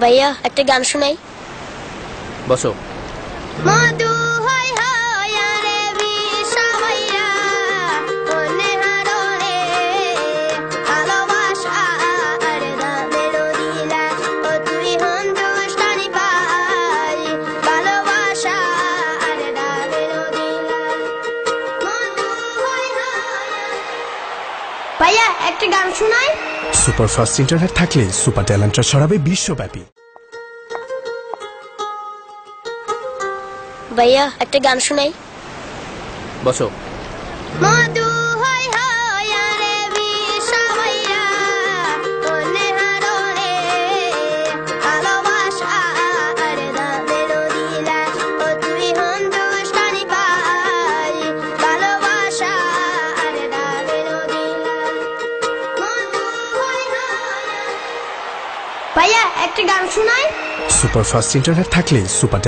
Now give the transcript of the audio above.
ভাইয়া একটা গান শোনাই। বসো। মধু হয় হয় রে বিষাইয়া মনে হারলে ভালোবাসা আর দামের দিলা ও তুই হিন্দুস্তানি পাই ভালোবাসা আর দামের দিলা মধু হয় হয়। ভাইয়া একটা গান শোনাই। সুপার ফাস্ট ইন্টারনেট থাকলে সুপার ট্যালেন্টরা ছড়াবে বিশ্বব্যাপী। ভাইয়া একটা গান শোনাই। বসো। মধু হয় হয় রে বিষাইয়া মনে হারলে ভালোবাসা আর দামের দিলা ও তুই হিন্দুস্তানি পাই ভালোবাসা আর দামের দিলা মধু হয় হয়। ভাইয়া একটা গান শোনাই। সুপার ফাস্ট ইন্টারনেট থাকলে সুপার